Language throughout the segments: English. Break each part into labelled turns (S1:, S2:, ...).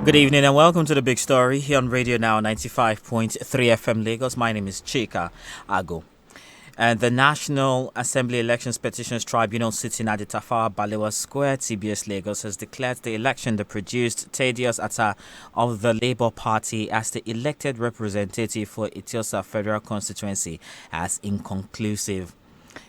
S1: Good evening and welcome to the big story here on Radio Now 95.3 FM Lagos. My name is Chika Ago. And the National Assembly Elections Petitions Tribunal sitting at the Tafawa Balewa Square, TBS Lagos, has declared the election that produced Eti-Osa of the Labour Party as the elected representative for Eti-Osa Federal Constituency as inconclusive.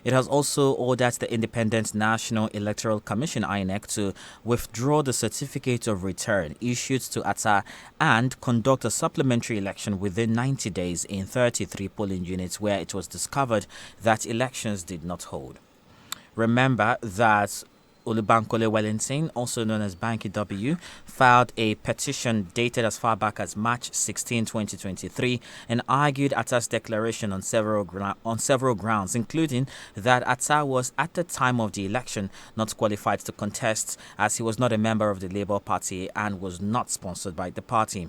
S1: It has also ordered the Independent National Electoral Commission (INEC) to withdraw the certificate of return issued to Atta and conduct a supplementary election within 90 days in 33 polling units where it was discovered that elections did not hold. Remember that Olubankole Wellington, also known as Banky W, filed a petition dated as far back as March 16, 2023, and argued Atta's declaration on several grounds, including that Atta was, at the time of the election, not qualified to contest as he was not a member of the Labour Party and was not sponsored by the party.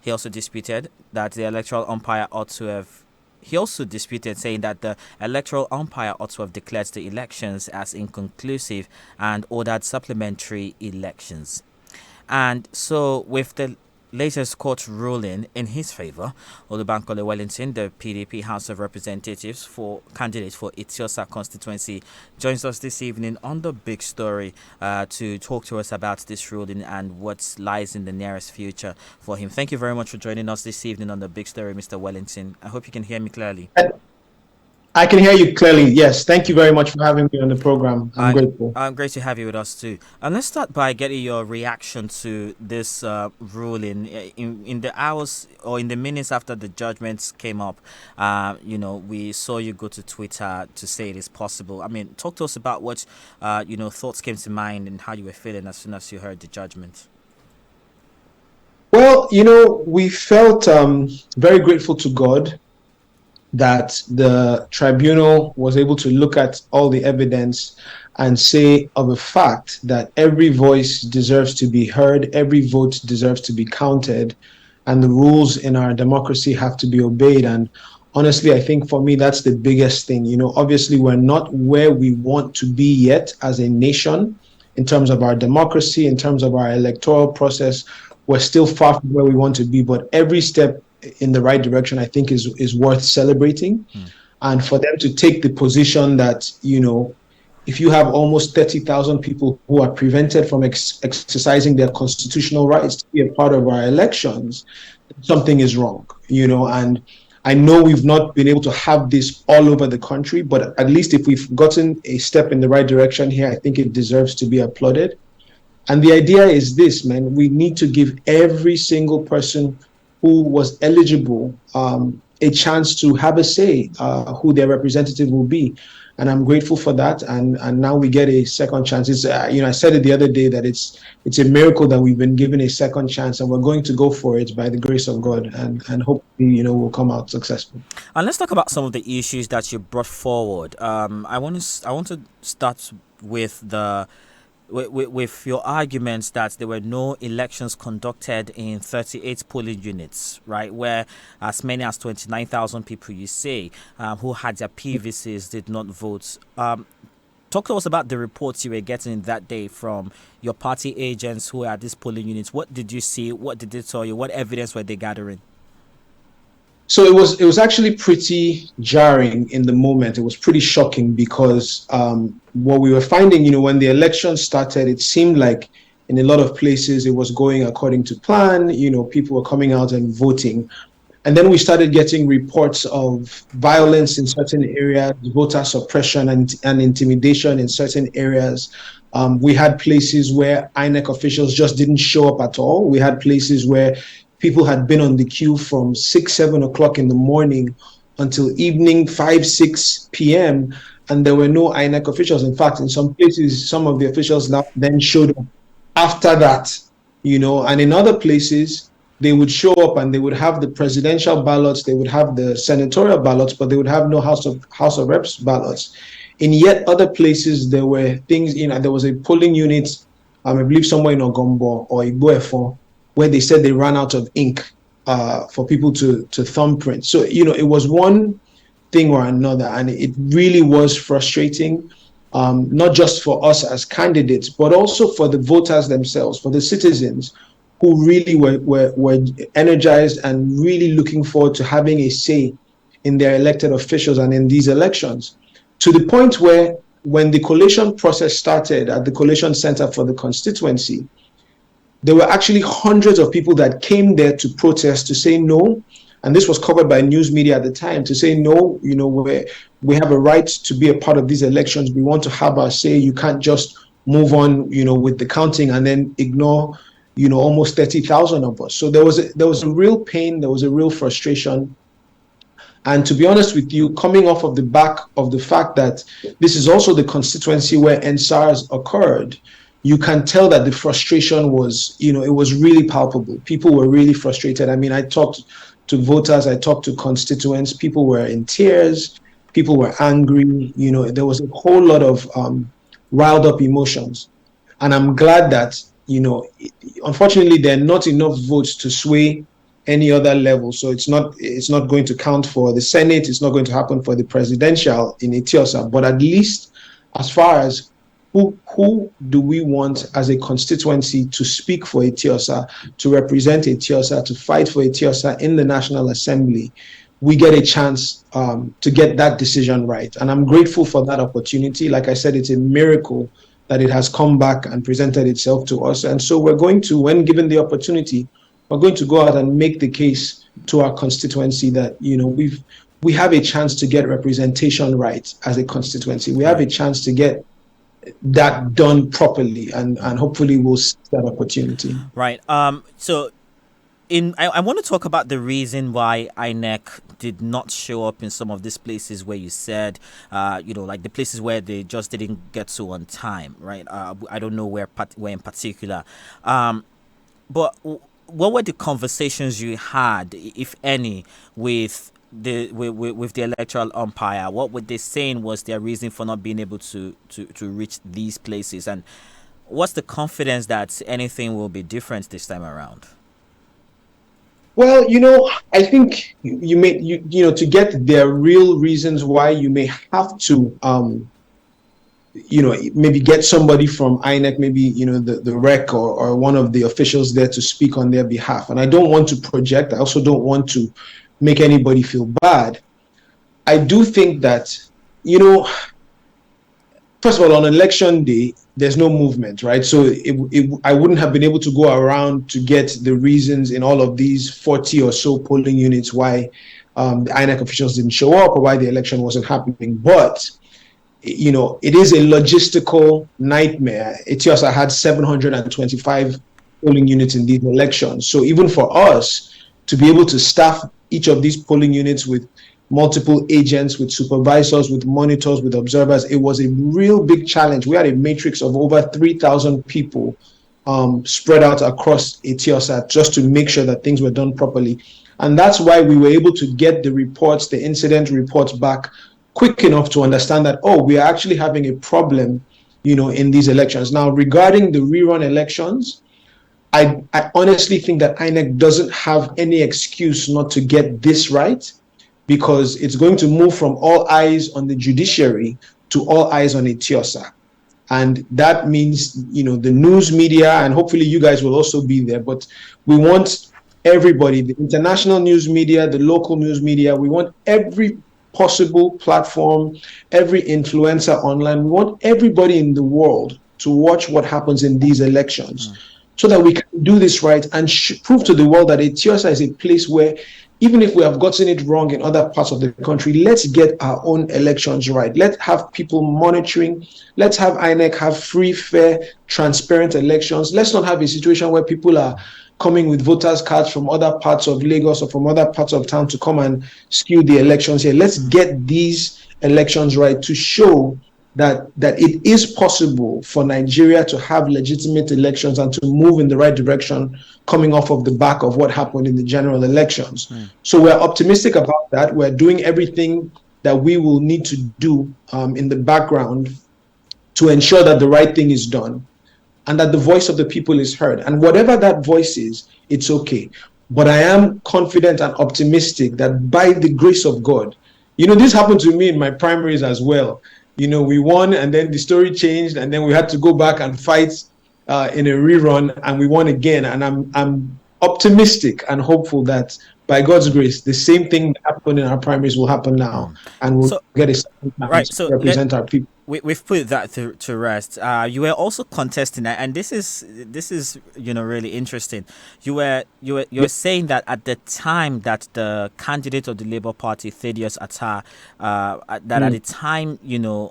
S1: He also disputed that the electoral umpire ought to have He also disputed, saying that the electoral umpire ought to have declared the elections as inconclusive and ordered supplementary elections. And so, with the latest court ruling in his favour, Olubankole Wellington, the PDP House of Representatives for candidate for Eti-Osa constituency, joins us this evening on the big story to talk to us about this ruling and what lies in the nearest future for him. Thank you very much for joining us this evening on the big story, Mr. Wellington. I hope you can hear me clearly.
S2: I can hear you clearly, yes. Thank you very much for having me on the program. I'm grateful.
S1: Great to have you with us too. And let's start by getting your reaction to this ruling. In the hours or in the minutes after the judgments came up, we saw you go to Twitter to say it is possible. I mean, talk to us about what, thoughts came to mind and how you were feeling as soon as you heard the judgment.
S2: Well, we felt very grateful to God that the tribunal was able to look at all the evidence and say of a fact that every voice deserves to be heard, every vote deserves to be counted, and the rules in our democracy have to be obeyed. And honestly, I think for me, that's the biggest thing. Obviously, we're not where we want to be yet as a nation in terms of our democracy, in terms of our electoral process. We're still far from where we want to be, but every step in the right direction, I think, is worth celebrating. And for them to take the position that, if you have almost 30,000 people who are prevented from exercising their constitutional rights to be a part of our elections, something is wrong, and I know we've not been able to have this all over the country, but at least if we've gotten a step in the right direction here, I think it deserves to be applauded. And the idea is this, man, we need to give every single person who was eligible a chance to have a say who their representative will be. And I'm grateful for that. And now we get a second chance. It's I said it the other day that it's a miracle that we've been given a second chance, and we're going to go for it by the grace of God, and hopefully we'll come out successful.
S1: And let's talk about some of the issues that you brought forward. I want to start with with your arguments that there were no elections conducted in 38 polling units, right, where as many as 29,000 people, you say, who had their PVCs did not vote. Talk to us about the reports you were getting that day from your party agents who are at these polling units. What did you see? What did they tell you? What evidence were they gathering?
S2: So it was actually pretty jarring in the moment. It was pretty shocking because what we were finding, when the election started, it seemed like in a lot of places it was going according to plan. People were coming out and voting. And then we started getting reports of violence in certain areas, voter suppression and intimidation in certain areas. We had places where INEC officials just didn't show up at all. We had places where people had been on the queue from 6, 7 o'clock in the morning until evening 5, 6 p.m. and there were no INEC officials. In fact, in some places, some of the officials then showed up after that, and in other places, they would show up and they would have the presidential ballots, they would have the senatorial ballots, but they would have no House of Reps ballots. In yet other places, there were things, there was a polling unit, I believe somewhere in Ogombo or Igboefo, where they said they ran out of ink for people to thumbprint. So, it was one thing or another, and it really was frustrating, not just for us as candidates, but also for the voters themselves, for the citizens who really were energized and really looking forward to having a say in their elected officials and in these elections, to the point where when the collation process started at the Collation Center for the constituency, there were actually hundreds of people that came there to protest, to say no. And this was covered by news media at the time, to say no, we have a right to be a part of these elections. We want to have our say. You can't just move on, with the counting and then ignore, almost 30,000 of us. So there was a real pain, there was a real frustration. And to be honest with you, coming off of the back of the fact that this is also the constituency where NSARS occurred, you can tell that the frustration was, it was really palpable. People were really frustrated. I mean, I talked to voters, I talked to constituents, people were in tears, people were angry, there was a whole lot of riled up emotions. And I'm glad that, unfortunately, there are not enough votes to sway any other level. So it's not going to count for the Senate, it's not going to happen for the presidential in Eti-Osa, but at least as far as who do we want as a constituency to speak for Eti-Osa, to represent Eti-Osa, to fight for Eti-Osa in the National Assembly, we get a chance to get that decision right. And I'm grateful for that opportunity. Like I said, it's a miracle that it has come back and presented itself to us. And so we're going to, when given the opportunity, we're going to go out and make the case to our constituency that, we have a chance to get representation right as a constituency. We have a chance to get that done properly, and hopefully we'll see that opportunity.
S1: Right. So I want to talk about the reason why INEC did not show up in some of these places where you said, like the places where they just didn't get to on time, right? I don't know where in particular. But what were the conversations you had, if any, with the electoral umpire? What were they saying was their reason for not being able to reach these places? And what's the confidence that anything will be different this time around?
S2: Well, I think you may, to get their real reasons why, you may have to, maybe get somebody from INEC, maybe, the rec or one of the officials there to speak on their behalf. And I don't want to project. I also don't want to make anybody feel bad. I do think that, first of all, on election day, there's no movement, right? So I wouldn't have been able to go around to get the reasons in all of these 40 or so polling units why the INEC officials didn't show up or why the election wasn't happening. But, it is a logistical nightmare. Eti-Osa had 725 polling units in these elections. So even for us to be able to staff each of these polling units with multiple agents, with supervisors, with monitors, with observers, it was a real big challenge. We had a matrix of over 3,000 people spread out across Eti-Osa just to make sure that things were done properly. And that's why we were able to get the reports, the incident reports back quick enough to understand that, we are actually having a problem, in these elections. Now, regarding the rerun elections, I honestly think that INEC doesn't have any excuse not to get this right, because it's going to move from all eyes on the judiciary to all eyes on Eti-Osa. And that means, the news media, and hopefully you guys will also be there, but we want everybody, the international news media, the local news media, we want every possible platform, every influencer online, we want everybody in the world to watch what happens in these elections so that we can do this right and prove to the world that Eti-Osa is a place where, even if we have gotten it wrong in other parts of the country, let's get our own elections right. Let's have people monitoring. Let's have INEC have free, fair, transparent elections. Let's not have a situation where people are coming with voters' cards from other parts of Lagos or from other parts of town to come and skew the elections here. Let's get these elections right to show that it is possible for Nigeria to have legitimate elections and to move in the right direction coming off of the back of what happened in the general elections. So we're optimistic about that. We're doing everything that we will need to do in the background to ensure that the right thing is done and that the voice of the people is heard. And whatever that voice is, it's okay. But I am confident and optimistic that by the grace of God, this happened to me in my primaries as well. We won and then the story changed and then we had to go back and fight in a rerun, and we won again. And I'm optimistic and hopeful that by God's grace, the same thing that happened in our primaries will happen now, and we'll
S1: So
S2: get a second chance
S1: right,
S2: to
S1: so let
S2: represent our people.
S1: we've put that to rest. You were also contesting, and this is really interesting. You were saying that at the time that the candidate of the Labour Party, Thaddeus Atta, that at
S2: Mm,
S1: the time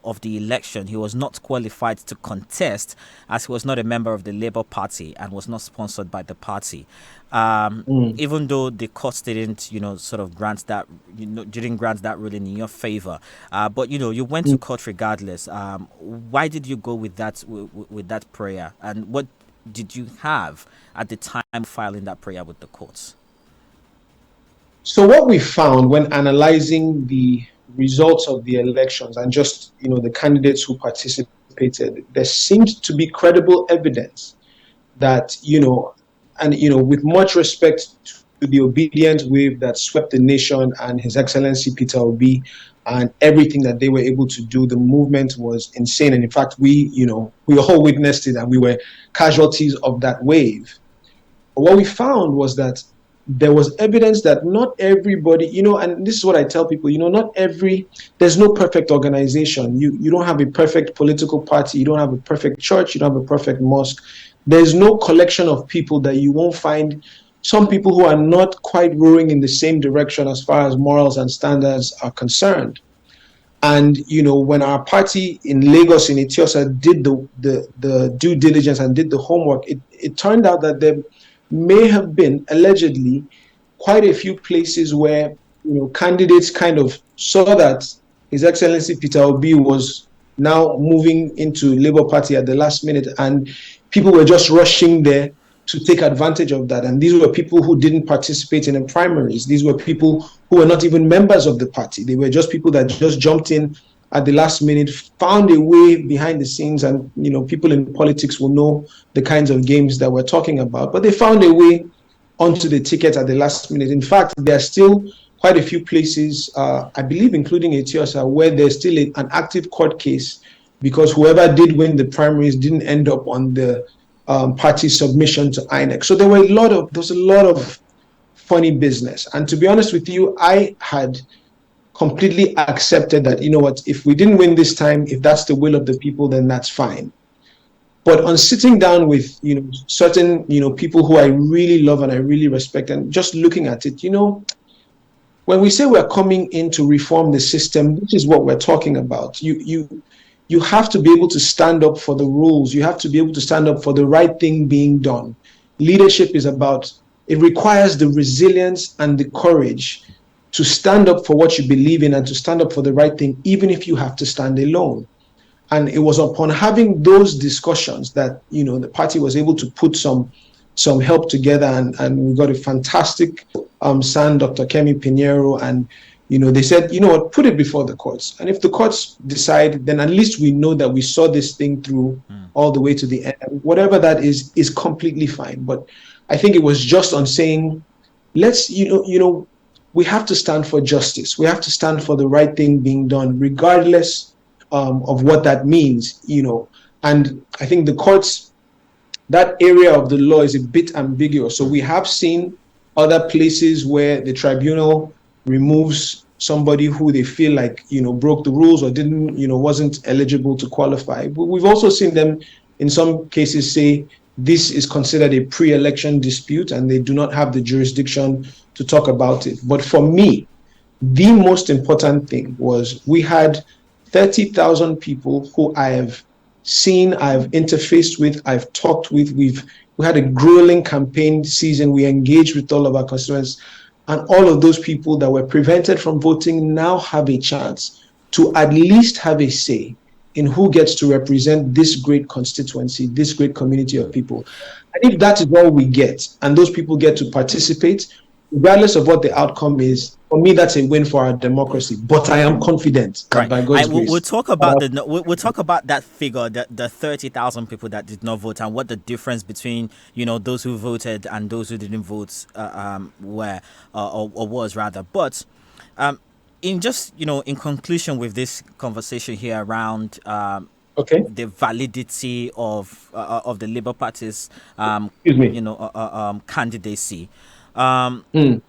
S1: of the election, he was not qualified to contest as he was not a member of the Labour Party and was not sponsored by the party.
S2: mm.
S1: Even though the courts didn't, sort of grant that, didn't grant that ruling in your favor, but you went to
S2: Mm.
S1: court regardless. Why did you go with that with that prayer, and what did you have at the time of filing that prayer with the courts?
S2: So what we found when analyzing the results of the elections and just the candidates who participated, there seemed to be credible evidence that and with much respect to the obedient wave that swept the nation and His Excellency Peter Obi and everything that they were able to do, the movement was insane. And in fact, we all witnessed it, and we were casualties of that wave. What we found was that there was evidence that not everybody, and this is what I tell people, there's no perfect organization. You don't have a perfect political party, you don't have a perfect church, you don't have a perfect mosque. There's no collection of people that you won't find some people who are not quite rowing in the same direction as far as morals and standards are concerned. And when our party in Lagos in Eti-Osa did the due diligence and did the homework, it turned out that there may have been allegedly quite a few places where candidates kind of saw that His Excellency Peter Obi was now moving into Labour Party at the last minute, and people were just rushing there to take advantage of that. And these were people who didn't participate in the primaries. These were people who were not even members of the party. They were just people that just jumped in at the last minute, found a way behind the scenes, and people in politics will know the kinds of games that we're talking about. But they found a way onto the ticket at the last minute. In fact, there are still quite a few places, I believe, including Eti-Osa, where there's still an active court case because whoever did win the primaries didn't end up on the party submission to INEC. So there was a lot of funny business. And to be honest with you, I had completely accepted that, what, if we didn't win this time, if that's the will of the people, then that's fine. But on sitting down with, certain, people who I really love and I really respect, and just looking at it, when we say we're coming in to reform the system, this is what we're talking about. You have to be able to stand up for the rules. You have to be able to stand up for the right thing being done. Leadership is about, it requires the resilience and the courage to stand up for what you believe in and to stand up for the right thing, even if you have to stand alone. And it was upon having those discussions that the party was able to put some help together, and we got a fantastic son, Dr. Kemi Pinheiro, and they said, what, put it before the courts. And if the courts decide, then at least we know that we saw this thing through all the way to the end. Whatever that is completely fine. But I think it was just on saying, let's, we have to stand for justice. We have to stand for the right thing being done, regardless of what that means, And I think the courts, that area of the law is a bit ambiguous. So we have seen other places where the tribunal removes somebody who they feel like, broke the rules or didn't, wasn't eligible to qualify. But we've also seen them in some cases say this is considered a pre-election dispute and they do not have the jurisdiction to talk about it. But for me, the most important thing was we had 30,000 people who I have seen, I've interfaced with, I've talked with. We had a grueling campaign season. We engaged with all of our constituents, and all of those people that were prevented from voting now have a chance to at least have a say in who gets to represent this great constituency, this great community of people. And if that is all we get, and those people get to participate, regardless of what the outcome is, for me, that's a win for our democracy. But I am confident that
S1: Right.
S2: by God's
S1: We'll,
S2: grace,
S1: we'll talk about we'll talk about that figure, the 30,000 people that did not vote, and what the difference between those who voted and those who didn't vote were or was rather. But in just in conclusion with this conversation here around
S2: Okay.
S1: the validity of the Labour Party's
S2: Excuse me.
S1: candidacy. Um,
S2: Mm.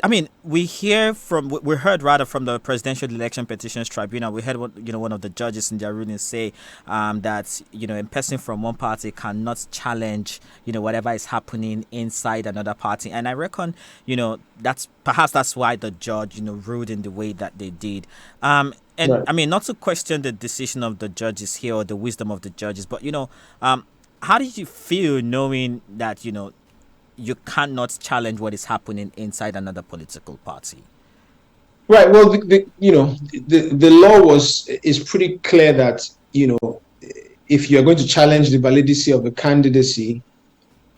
S1: I mean, we heard rather from the Presidential Election Petitions Tribunal. We heard one of the judges in their ruling say that a person from one party cannot challenge whatever is happening inside another party, and I reckon that's why the judge ruled in the way that they did. And
S2: Right.
S1: I mean, not to question the decision of the judges here or the wisdom of the judges, but how did you feel knowing that you cannot challenge what is happening inside another political party?
S2: Right. Well, the law is pretty clear that if you're going to challenge the validity of a candidacy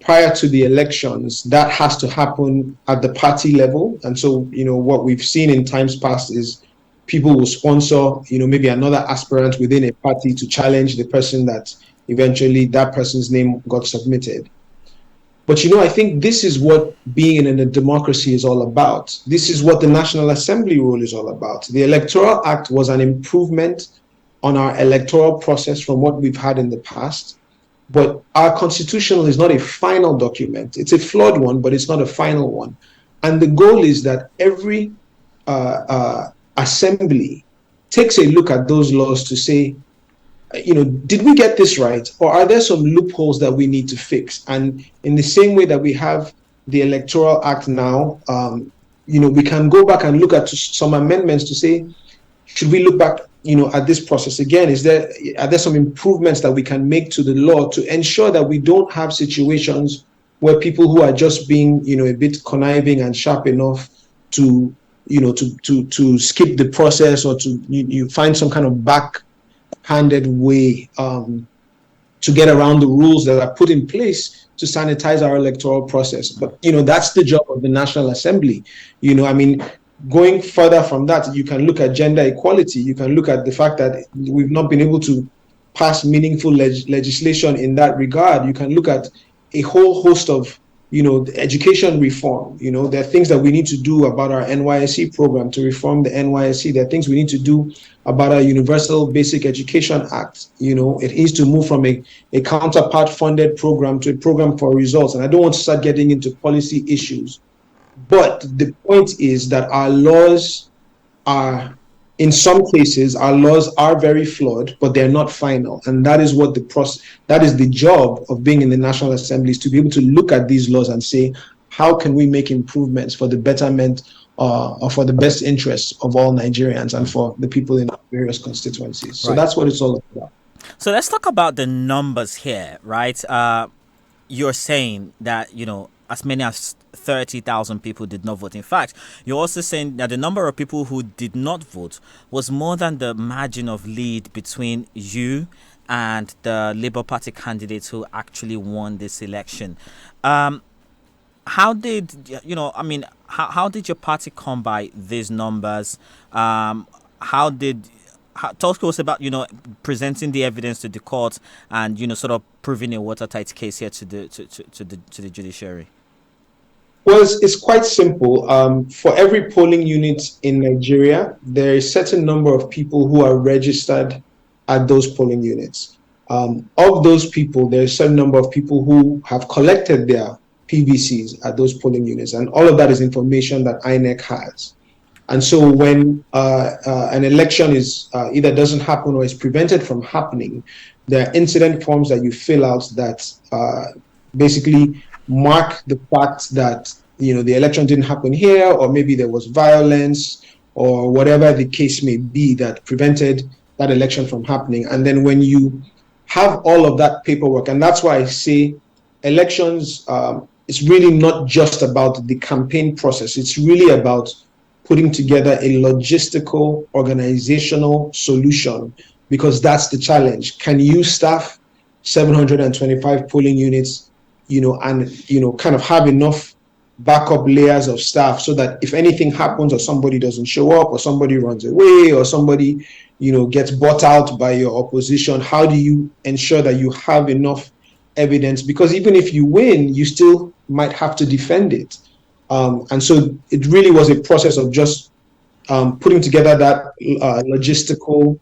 S2: prior to the elections, that has to happen at the party level. And so, what we've seen in times past is people will sponsor, maybe another aspirant within a party to challenge the person that eventually that person's name got submitted. But I think this is what being in a democracy is all about. This is what the National Assembly rule is all about. The Electoral Act was an improvement on our electoral process from what we've had in the past. But our constitution is not a final document. It's a flawed one, but it's not a final one. And the goal is that every assembly takes a look at those laws to say, did we get this right? Or are there some loopholes that we need to fix? And in the same way that we have the Electoral Act now, we can go back and look at some amendments to say, should we look back, at this process again? Are there some improvements that we can make to the law to ensure that we don't have situations where people who are just being, a bit conniving and sharp enough to, to skip the process or to you find some kind of backhanded way to get around the rules that are put in place to sanitize our electoral process. But that's the job of the National Assembly. Going further from that, you can look at gender equality. You can look at the fact that we've not been able to pass meaningful legislation in that regard. You can look at a whole host of, education reform. There are things that we need to do about our NYSC program to reform the NYSC. There are things we need to do about our Universal Basic Education Act. It needs to move from a counterpart funded program to a program for results. And I don't want to start getting into policy issues. But the point is that our laws are, in some cases, our laws are very flawed, but they're not final. And that is what that is the job of being in the National Assembly, is to be able to look at these laws and say, how can we make improvements for the betterment or for the best interests of all Nigerians and for the people in various constituencies. So
S1: Right.
S2: that's what it's all about.
S1: So let's talk about the numbers here, right? You're saying that as many as 30,000 people did not vote. In fact, you're also saying that the number of people who did not vote was more than the margin of lead between you and the Labour Party candidates who actually won this election. How did how did your party come by these numbers? Talk to us about presenting the evidence to the court and sort of proving a watertight case here to the judiciary.
S2: Well, it's quite simple. For every polling unit in Nigeria, there is a certain number of people who are registered at those polling units. Of those people, there is a certain number of people who have collected their PVCs at those polling units, and all of that is information that INEC has. And so when an election is either doesn't happen or is prevented from happening, there are incident forms that you fill out that basically mark the fact that the election didn't happen here, or maybe there was violence or whatever the case may be that prevented that election from happening. And then when you have all of that paperwork, and that's why I say elections, it's really not just about the campaign process. It's really about putting together a logistical, organizational solution, because that's the challenge. Can you staff 725 polling units, and kind of have enough backup layers of staff so that if anything happens, or somebody doesn't show up, or somebody runs away, or somebody gets bought out by your opposition, how do you ensure that you have enough evidence? Because even if you win, you still might have to defend it. And so it really was a process of just putting together that logistical,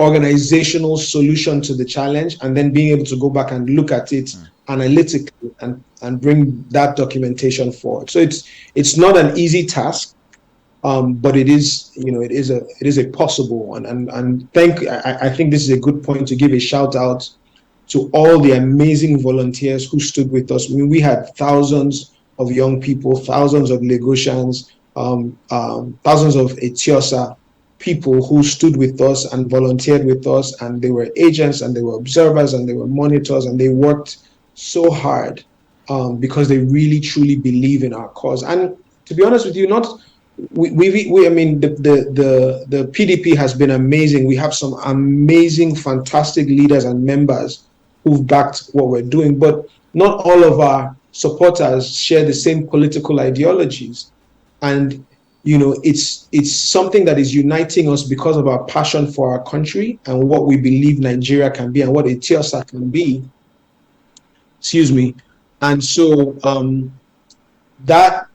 S2: organizational solution to the challenge, and then being able to go back and look at it analytically and bring that documentation forward. So it's not an easy task, but it is, it is a possible one. And I think this is a good point to give a shout out to all the amazing volunteers who stood with us. I mean, we had thousands of young people, thousands of Lagosians, thousands of Eti-Osa people who stood with us and volunteered with us, and they were agents and they were observers and they were monitors, and they worked so hard because they really truly believe in our cause. And to be honest with you, not I mean, the PDP has been amazing. We have some amazing, fantastic leaders and members who've backed what we're doing, but not all of our supporters share the same political ideologies. And it's something that is uniting us because of our passion for our country and what we believe Nigeria can be and what Eti-Osa can be. Excuse me. And so that,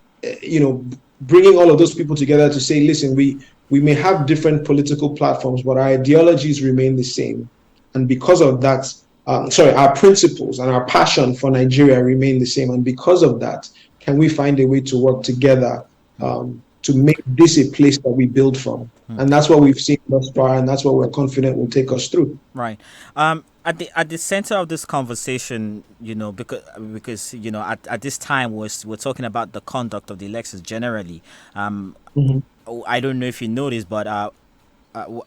S2: bringing all of those people together to say, listen, we may have different political platforms, but our ideologies remain the same. And because of that, our principles and our passion for Nigeria remain the same. And because of that, can we find a way to work together to make this a place that we build from? And that's what we've seen thus far, and that's what we're confident will take us through.
S1: Right. At the center of this conversation, because at this time we're talking about the conduct of the elections generally. I don't know if you noticed, but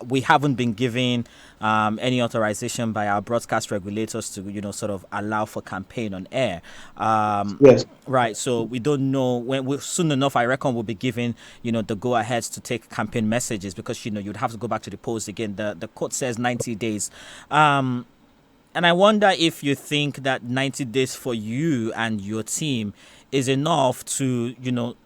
S1: we haven't been given any authorization by our broadcast regulators to sort of allow for campaign on air.
S2: Yes.
S1: Right. So we don't know when soon enough. I reckon we'll be given the go aheads to take campaign messages, because you'd have to go back to the polls again. The code says 90 days. And I wonder if you think that 90 days for you and your team is enough to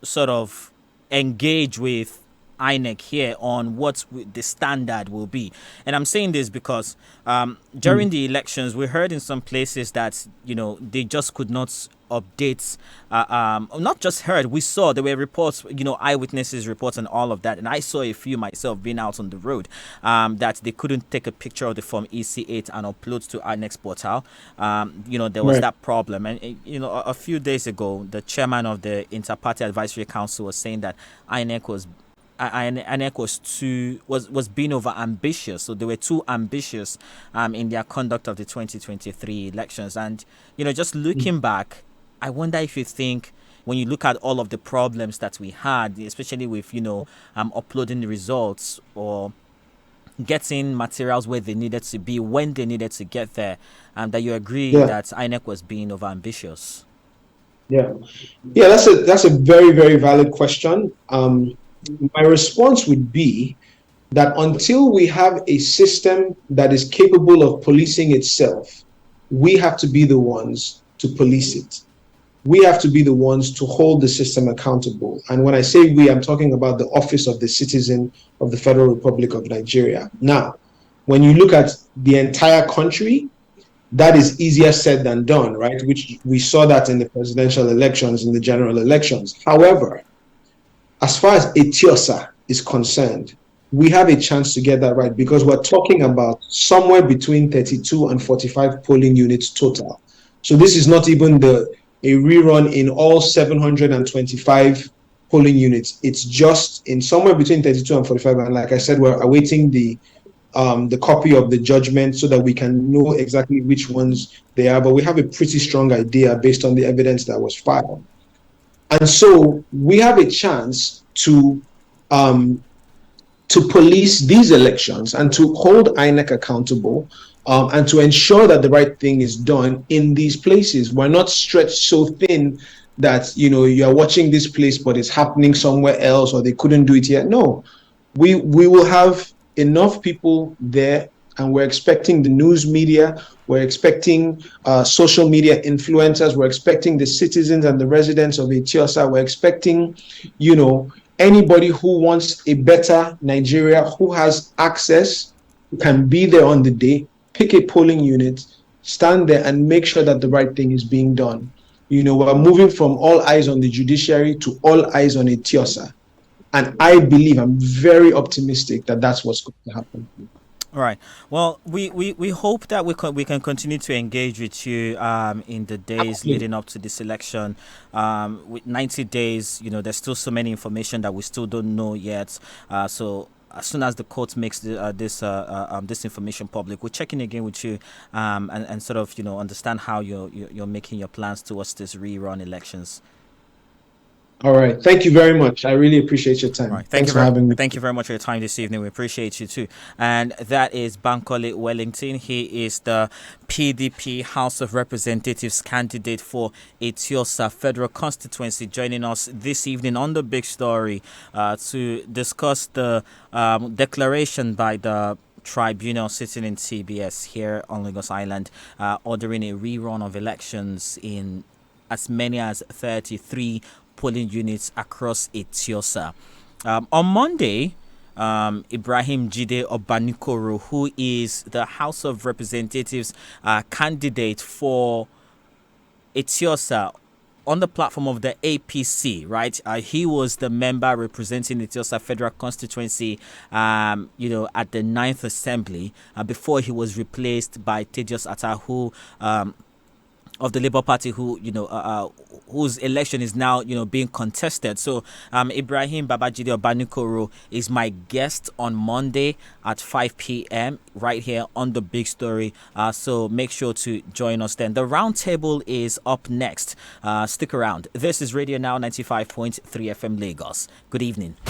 S1: sort of engage with INEC here on what the standard will be. And I'm saying this because during the elections, we heard in some places that they just could not update. Not just heard, we saw there were reports, eyewitnesses reports and all of that. And I saw a few myself being out on the road that they couldn't take a picture of the Form EC8 and upload to INEC's portal. There was that problem. And a few days ago, the chairman of the Inter-Party Advisory Council was saying that INEC was being over ambitious, so they were too ambitious in their conduct of the 2023 elections. And just looking back, I wonder if you think, when you look at all of the problems that we had, especially with uploading the results or getting materials where they needed to be when they needed to get there, that you agree that INEC was being over ambitious.
S2: That's a very, very valid question. My response would be that until we have a system that is capable of policing itself, we have to be the ones to police it. We have to be the ones to hold the system accountable. And when I say we, I'm talking about the Office of the Citizen of the Federal Republic of Nigeria. Now, when you look at the entire country, that is easier said than done, right? Which we saw that in the presidential elections, in the general elections. However, as far as Eti-Osa is concerned, we have a chance to get that right, because we're talking about somewhere between 32 and 45 polling units total. So this is not even a rerun in all 725 polling units. It's just in somewhere between 32 and 45. And like I said, we're awaiting the copy of the judgment so that we can know exactly which ones they are. But we have a pretty strong idea based on the evidence that was filed. And so we have a chance to police these elections and to hold INEC accountable, and to ensure that the right thing is done in these places. We're not stretched so thin that you're watching this place but it's happening somewhere else, or they couldn't do it yet. No, we will have enough people there, and we're expecting the news media, we're expecting social media influencers, we're expecting the citizens and the residents of Eti-Osa, we're expecting, anybody who wants a better Nigeria, who has access, who can be there on the day, pick a polling unit, stand there and make sure that the right thing is being done. We're moving from all eyes on the judiciary to all eyes on Eti-Osa. And I believe, I'm very optimistic that that's what's going to happen.
S1: All right. Well, we hope that we can continue to engage with you in the days
S2: Absolutely.
S1: leading up to this election. With 90 days, there's still so many information that we still don't know yet. So as soon as the court makes this information public, we're checking again with you and sort of understand how you're making your plans towards this rerun elections.
S2: All right. Thank you very much. I really appreciate your
S1: All
S2: time.
S1: right.
S2: Thanks for having me.
S1: Thank you very much for your time this evening. We appreciate you too. And that is Bankole Wellington. He is the PDP House of Representatives candidate for Eti-Osa Federal Constituency, joining us this evening on the big story to discuss the declaration by the tribunal sitting in TBS here on Lagos Island, ordering a rerun of elections in as many as 33 polling units across Eti-Osa. On Monday, Ibrahim Jide Obanikoro, who is the House of Representatives candidate for Eti-Osa on the platform of the APC, right? He was the member representing Eti-Osa Federal Constituency, at the Ninth Assembly before he was replaced by Tejas Atta, who of the Labour Party, whose election is now being contested. So Ibrahim Babajide Obanikoro is my guest on Monday at 5 p.m. right here on the big story. So make sure to join us then. The roundtable is up next. Stick around. This is Radio Now 95.3 FM Lagos. Good evening.